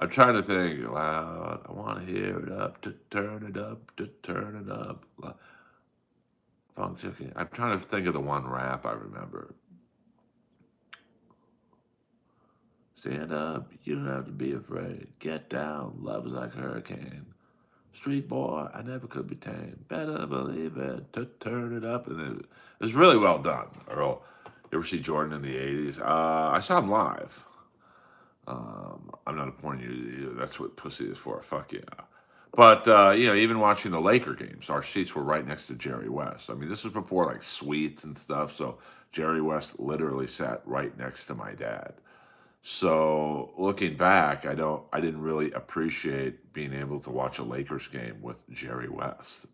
I'm trying to think loud. I want to hear it up to turn it up to turn it up. Funk Junkie. I'm trying to think of the one rap I remember. Stand up, you don't have to be afraid. Get down, love is like a hurricane. Street boy, I never could be tamed. Better believe it, to turn it up. And it was really well done, Earl. You ever see Jordan in the 80s? I saw him live. I'm not a porn user. That's what pussy is for. Fuck yeah. But even watching the Laker games, our seats were right next to Jerry West. I mean, this was before like suites and stuff, so Jerry West literally sat right next to my dad. So looking back, I didn't really appreciate being able to watch a Lakers game with Jerry West.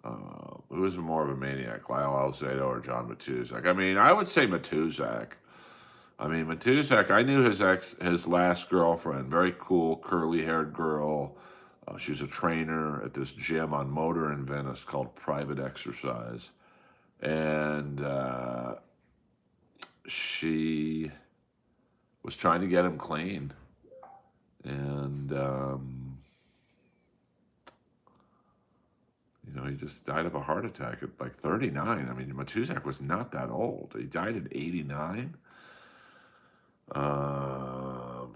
Who was more of a maniac, Lyle Alzado or John Matuzak? I mean, I would say Matuzak. I mean, Matuzak, I knew his last girlfriend, very cool, curly haired girl. She was a trainer at this gym on Motor in Venice called Private Exercise. And she was trying to get him clean. And, he just died of a heart attack at like 39. I mean, Matuzak was not that old. He died at 89.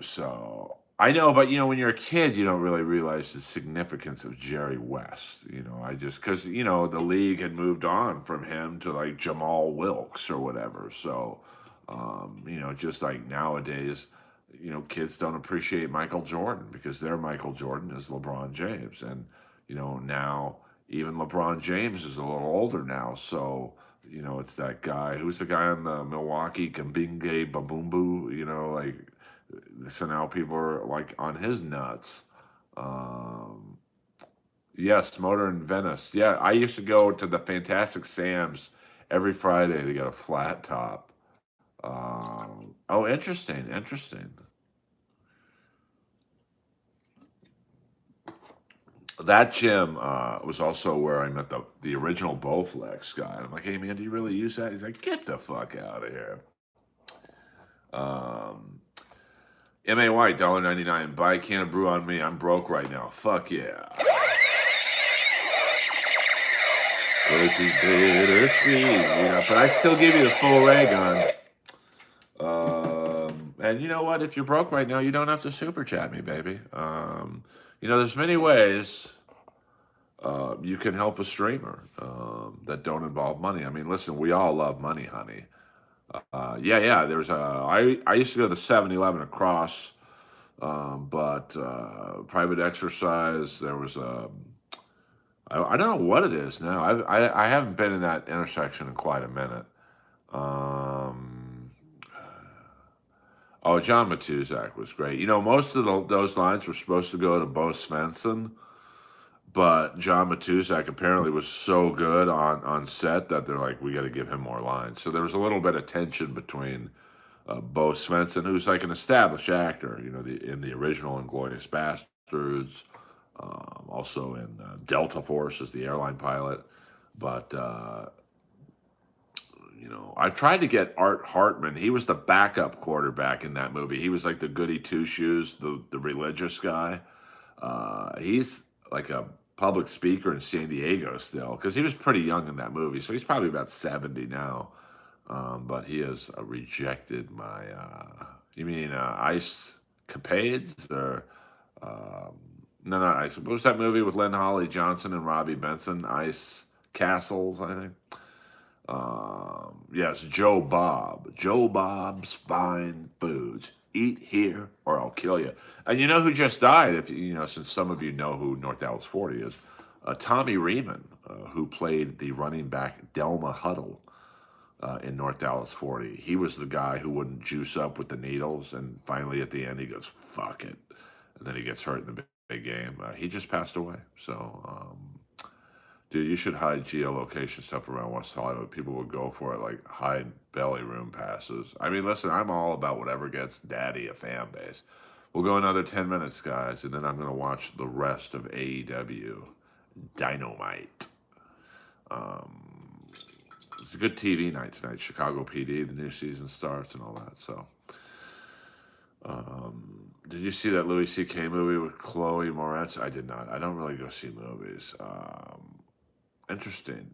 So I know, but when you're a kid, you don't really realize the significance of Jerry West. Because the league had moved on from him to like Jamal Wilkes or whatever. So, just like nowadays, kids don't appreciate Michael Jordan because their Michael Jordan is LeBron James, and now even LeBron James is a little older now, so. It's that guy. Who's the guy on the Milwaukee Kambinge Babumbu? So now people are like on his nuts. Yes, Motor in Venice. Yeah, I used to go to the Fantastic Sam's every Friday to get a flat top. Oh, interesting, interesting. That gym was also where I met the original Bowflex guy. I'm like, hey man, do you really use that? He's like, get the fuck out of here. Um, MA White, $1.99. Buy a can of brew on me. I'm broke right now. Fuck yeah. Pussy's bittersweet. But I still give you the full ray gun. And you know what? If you're broke right now, you don't have to super chat me, baby. There's many ways you can help a streamer that don't involve money. I mean, listen, we all love money, honey. Yeah. I used to go to the 7-Eleven across, but Private Exercise. There was I don't know what it is now. I haven't been in that intersection in quite a minute. Oh, John Matuzak was great. Most of those lines were supposed to go to Bo Svensson, but John Matuzak apparently was so good on set that they're like, we got to give him more lines. So there was a little bit of tension between Bo Svensson, who's like an established actor, in the original Inglourious Basterds, also in Delta Force as the airline pilot. But I've tried to get Art Hartman. He was the backup quarterback in that movie. He was like the goody two shoes, the religious guy. He's like a public speaker in San Diego still, because he was pretty young in that movie. So he's probably about 70 now. But he has rejected my. You mean Ice Capades or? No, not Ice. What was that movie with Len Holly Johnson and Robbie Benson? Ice Castles, I think. Yes, Joe Bob. Joe Bob's Fine Foods. Eat here or I'll kill you. And you know who just died? If since some of you know who North Dallas 40 is, Tommy Riemann, who played the running back Delma Huddle in North Dallas 40. He was the guy who wouldn't juice up with the needles, and finally at the end he goes, "Fuck it," and then he gets hurt in the big game. He just passed away. So. Dude, you should hide geolocation stuff around West Hollywood. People would go for it, like hide belly room passes. I mean, listen, I'm all about whatever gets daddy a fan base. We'll go another 10 minutes, guys, and then I'm going to watch the rest of AEW Dynamite. It's a good TV night tonight. Chicago PD, the new season starts and all that. So, did you see that Louis C.K. movie with Chloe Moretz? I did not. I don't really go see movies. Interesting.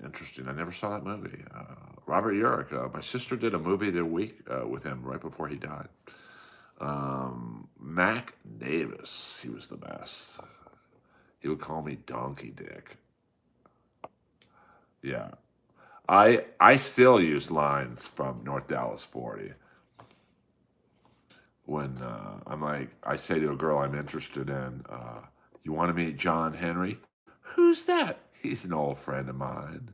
I never saw that movie. Robert Urich. My sister did a movie the week with him right before he died. Mac Davis. He was the best. He would call me Donkey Dick. Yeah. I still use lines from North Dallas 40. When I'm like, I say to a girl I'm interested in, You want to meet John Henry? Who's that? He's an old friend of mine.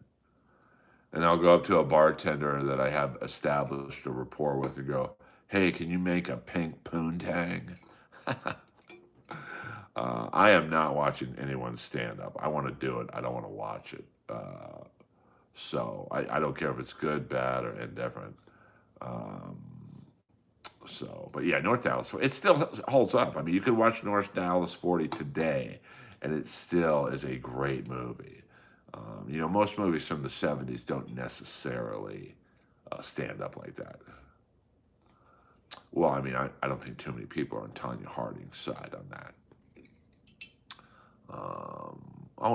And I'll go up to a bartender that I have established a rapport with and go, hey, can you make a pink poontang? I am not watching anyone stand up. I want to do it. I don't want to watch it. So I don't care if it's good, bad, or indifferent. Um, but yeah, North Dallas, it still holds up. I mean, you could watch North Dallas 40 today, and it still is a great movie. Most movies from the 70s don't necessarily stand up like that. Well, I mean, I don't think too many people are on Tanya Harding's side on that.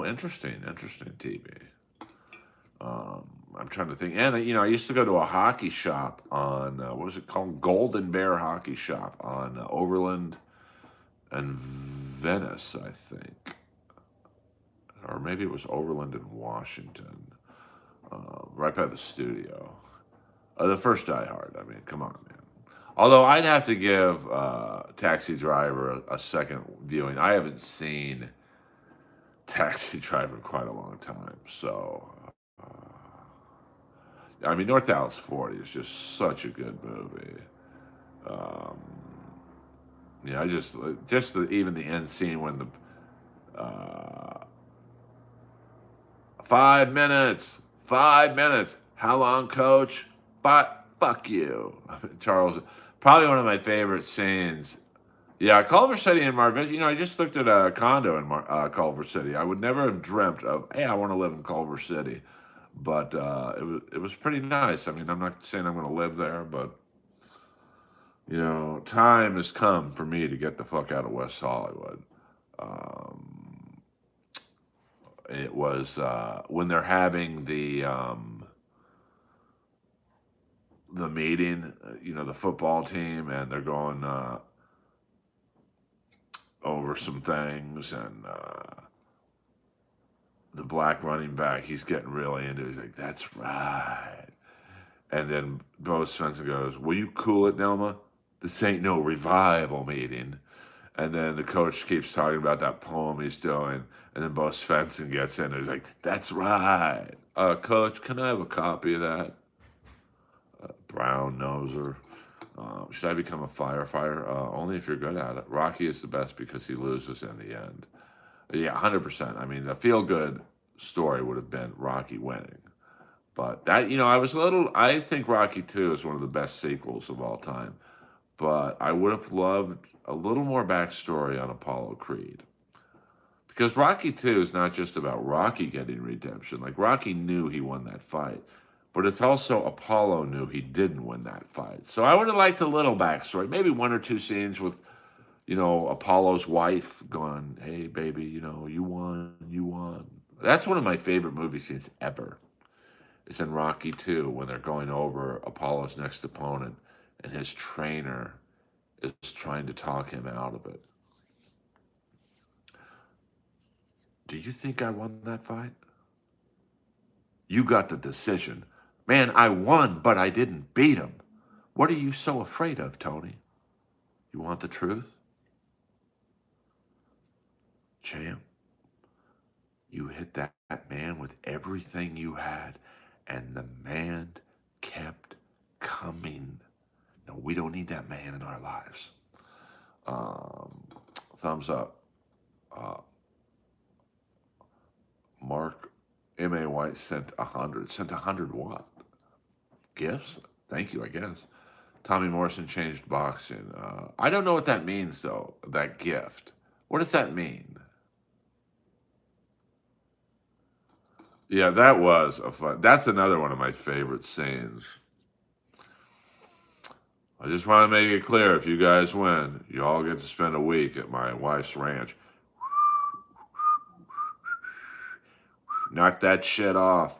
Interesting TV. I'm trying to think. And, I used to go to a hockey shop on, what was it called? Golden Bear Hockey Shop on Overland and Venice, I think. Or maybe it was Overland and Washington. Right by the studio. The first Die Hard. I mean, come on, man. Although I'd have to give Taxi Driver a second viewing. I haven't seen Taxi Driver in quite a long time. So, I mean, North Dallas 40 is just such a good movie. I just even the end scene when the 5 minutes. How long, Coach? Fuck you, Charles. Probably one of my favorite scenes. Yeah, Culver City and Marvin. I just looked at a condo in Culver City. I would never have dreamt of, hey, I want to live in Culver City, but it was pretty nice. I mean, I'm not saying I'm going to live there, but time has come for me to get the fuck out of West Hollywood. It was when they're having the meeting, the football team, and they're going over some things, and the black running back, he's getting really into it. He's like, that's right. And then Bo Svensson goes, will you cool it, Nelma? This ain't no revival meeting. And then the coach keeps talking about that poem he's doing. And then Bo Svensson gets in and he's like, that's right. Coach, can I have a copy of that? Brown noser. Should I become a firefighter? Only if you're good at it. Rocky is the best because he loses in the end. Yeah, 100%. I mean, the feel-good story would have been Rocky winning. But that, I think Rocky 2 is one of the best sequels of all time. But I would have loved a little more backstory on Apollo Creed. Because Rocky 2 is not just about Rocky getting redemption. Like, Rocky knew he won that fight. But it's also Apollo knew he didn't win that fight. So I would have liked a little backstory. Maybe one or two scenes with, Apollo's wife going, hey, baby, you won. That's one of my favorite movie scenes ever. It's in Rocky 2 when they're going over Apollo's next opponent and his trainer is trying to talk him out of it. Do you think I won that fight? You got the decision. Man, I won, but I didn't beat him. What are you so afraid of, Tony? You want the truth? Champ, you hit that man with everything you had, and the man kept coming. No, we don't need that man in our lives. Thumbs up. Mark M.A. White sent 100. Sent 100 what? Gifts? Thank you, I guess. Tommy Morrison changed boxing. I don't know what that means, though, that gift. What does that mean? Yeah, that was a fun. That's another one of my favorite scenes. I just want to make it clear, if you guys win, you all get to spend a week at my wife's ranch. Knock that shit off.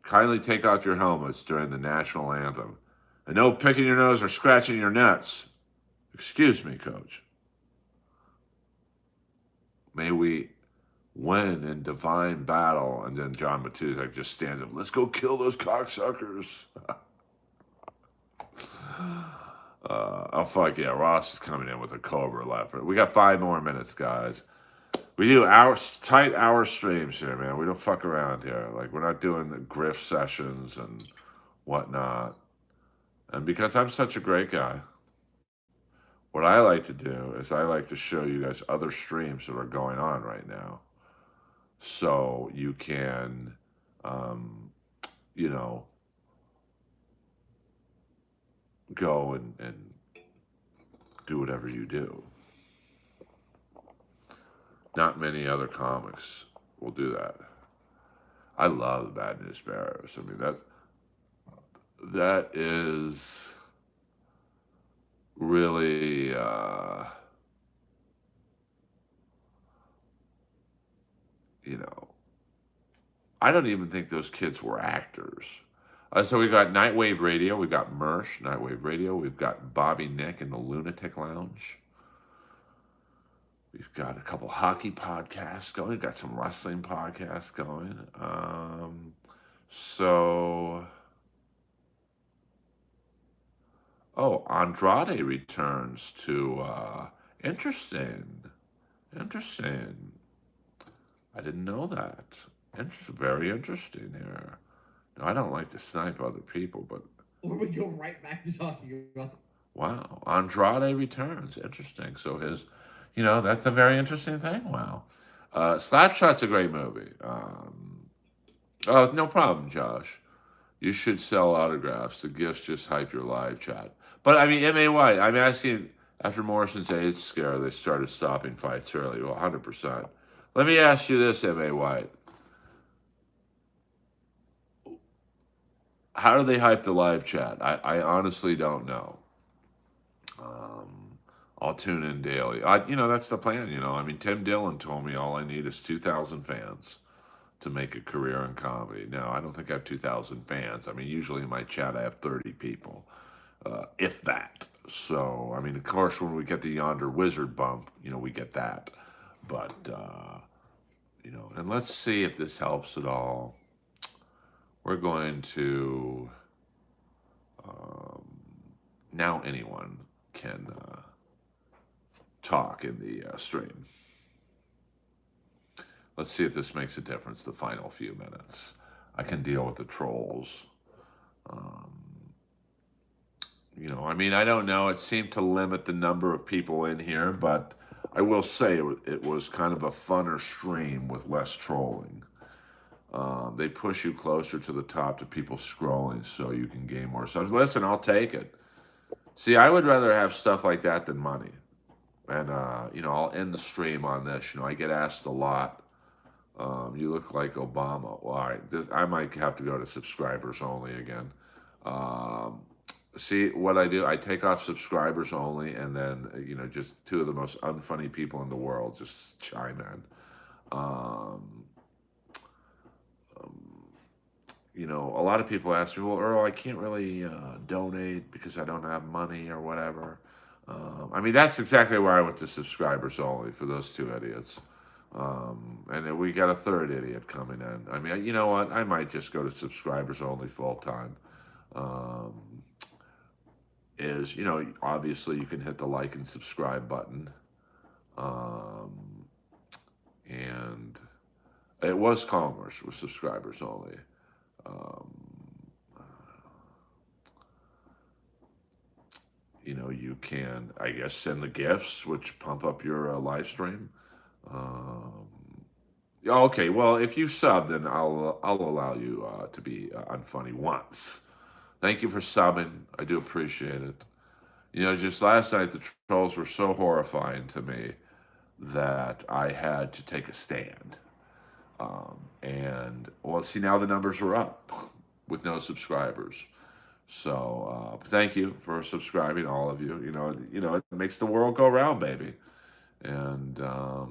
Kindly take off your helmets during the national anthem. And no picking your nose or scratching your nuts. Excuse me, Coach. May we win in divine battle. And then John Matuzak just stands up. Let's go kill those cocksuckers. Oh, fuck yeah. Ross is coming in with a Cobra Leopard. We got 5 more minutes, guys. We do tight hour streams here, man. We don't fuck around here. Like, we're not doing the grift sessions and whatnot. And because I'm such a great guy, what I like to do is I like to show you guys other streams that are going on right now. So you can, um, you know, go and do whatever you do. Not many other comics will do that. I love the Bad News Bears. I mean, that is really, you know, I don't even think those kids were actors. So we got Nightwave Radio, we've got Mersh, Nightwave Radio, we've got Bobby Nick in the Lunatic Lounge. We've got a couple hockey podcasts going. We've got some wrestling podcasts going. Andrade returns to, interesting. Interesting. I didn't know that. Very interesting here. Now, I don't like to snipe other people, but... Or we go right back to talking about... Wow. Andrade returns. Interesting. So that's a very interesting thing. Wow. Slapshot's a great movie. No problem, Josh. You should sell autographs. The gifts just hype your live chat. But, I mean, M.A. White, I'm asking, after Morrison's AIDS scare, they started stopping fights early. Well, 100%. Let me ask you this, M.A. White. How do they hype the live chat? I honestly don't know. I'll tune in daily. That's the plan, I mean, Tim Dillon told me all I need is 2,000 fans to make a career in comedy. Now, I don't think I have 2,000 fans. I mean, usually in my chat I have 30 people, if that. So, I mean, of course, when we get the Yonder Wizard bump, we get that. But, and let's see if this helps at all. We're going to, now anyone can talk in the stream. Let's see if this makes a difference the final few minutes. I can deal with the trolls. I mean, I don't know. It seemed to limit the number of people in here, but I will say it was kind of a funner stream with less trolling. They push you closer to the top to people scrolling so you can gain more subs. Listen, I'll take it. See, I would rather have stuff like that than money. And, I'll end the stream on this. I get asked a lot. You look like Obama. Well, all right, I might have to go to subscribers only again. See, what I do, I take off subscribers only, and then, just two of the most unfunny people in the world just chime in. A lot of people ask me, well, Earl, I can't really donate because I don't have money or whatever. I mean, that's exactly where I went to subscribers only for those two idiots. And then we got a third idiot coming in. I mean, you know what? I might just go to subscribers only full time. Obviously you can hit the like and subscribe button. And it was commerce with subscribers only. You can, I guess, send the gifts, which pump up your live stream. Okay, well, if you sub, then I'll allow you to be unfunny once. Thank you for subbing. I do appreciate it. Just last night, the trolls were so horrifying to me that I had to take a stand. See, now the numbers are up with no subscribers. So thank you for subscribing, all of you. It makes the world go round, baby. And, I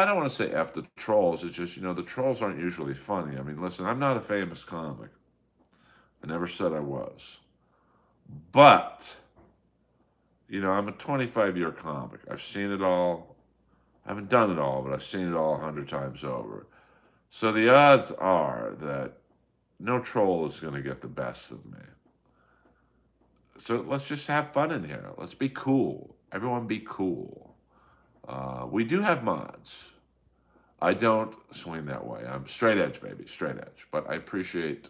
don't want to say F the trolls. It's just, the trolls aren't usually funny. I mean, listen, I'm not a famous comic. I never said I was. But, I'm a 25-year comic. I've seen it all. I haven't done it all, but I've seen it all 100 times over. So the odds are that no troll is going to get the best of me. So let's just have fun in here. Let's be cool. Everyone be cool. We do have mods. I don't swing that way. I'm straight edge, baby, straight edge. But I appreciate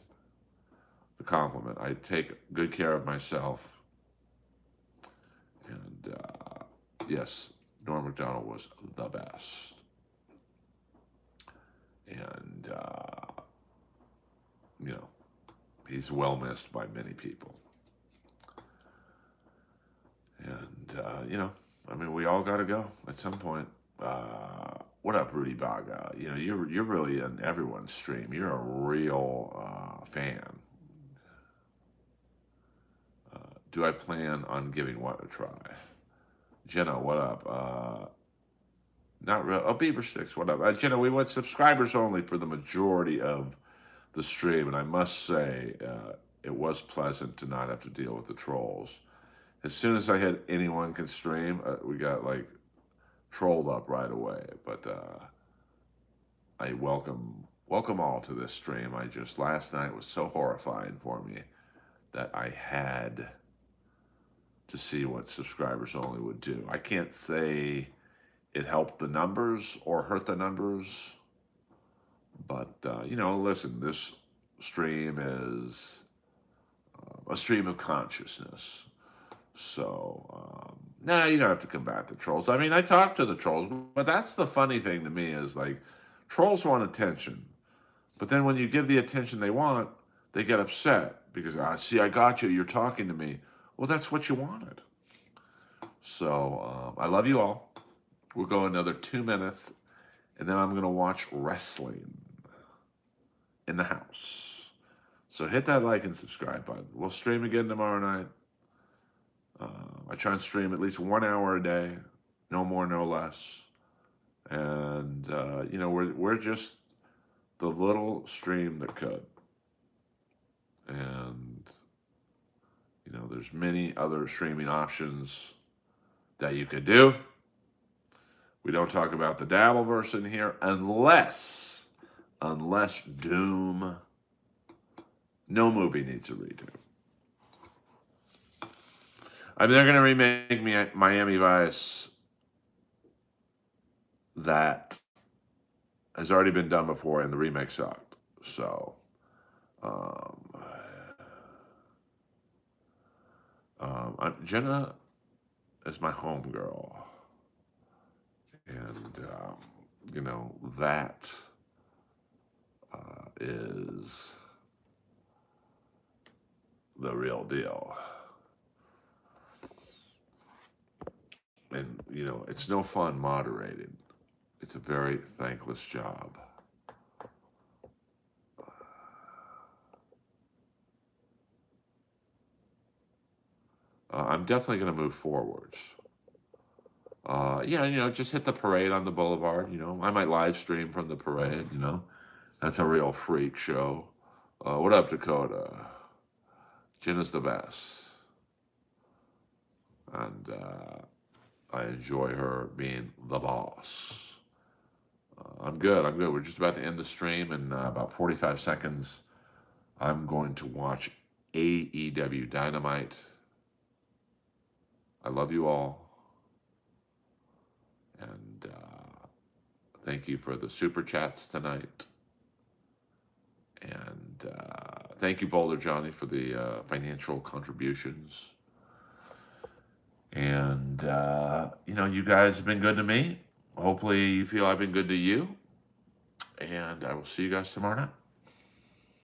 the compliment. I take good care of myself. And yes, Norm Macdonald was the best. And, he's well missed by many people. And, we all got to go at some point. What up, Rudy Baga? You're really in everyone's stream. You're a real fan. Do I plan on giving what a try? Jenna, what up? Not real. Oh, Beaver Sticks, what up? Jenna, we went subscribers only for the majority of the stream, and I must say, it was pleasant to not have to deal with the trolls. As soon as I had anyone can stream, we got trolled up right away. But I welcome all to this stream. Last night was so horrifying for me that I had to see what subscribers only would do. I can't say it helped the numbers or hurt the numbers, but listen, this stream is a stream of consciousness. So, you don't have to combat the trolls. I mean, I talk to the trolls, but that's the funny thing to me is trolls want attention. But then when you give the attention they want, they get upset because, I got you, you're talking to me. Well, that's what you wanted. So, I love you all. We'll go another 2 minutes, and then I'm going to watch wrestling in the house. So hit that like and subscribe button. We'll stream again tomorrow night. I try and stream at least 1 hour a day, no more, no less. And, we're just the little stream that could. And, there's many other streaming options that you could do. We don't talk about the Dabbleverse in here unless Doom, no movie needs a redo. I mean, they're going to remake Miami Vice. That has already been done before, and the remake sucked. So, Jenna is my homegirl. And, that is the real deal. And, it's no fun moderating. It's a very thankless job. I'm definitely going to move forwards. Just hit the parade on the boulevard. I might live stream from the parade. That's a real freak show. What up, Dakota? Jenna's the best. And I enjoy her being the boss. I'm good. We're just about to end the stream in about 45 seconds. I'm going to watch AEW Dynamite. I love you all. And thank you for the super chats tonight. And thank you, Boulder Johnny, for the financial contributions. And, you guys have been good to me. Hopefully you feel I've been good to you. And I will see you guys tomorrow night.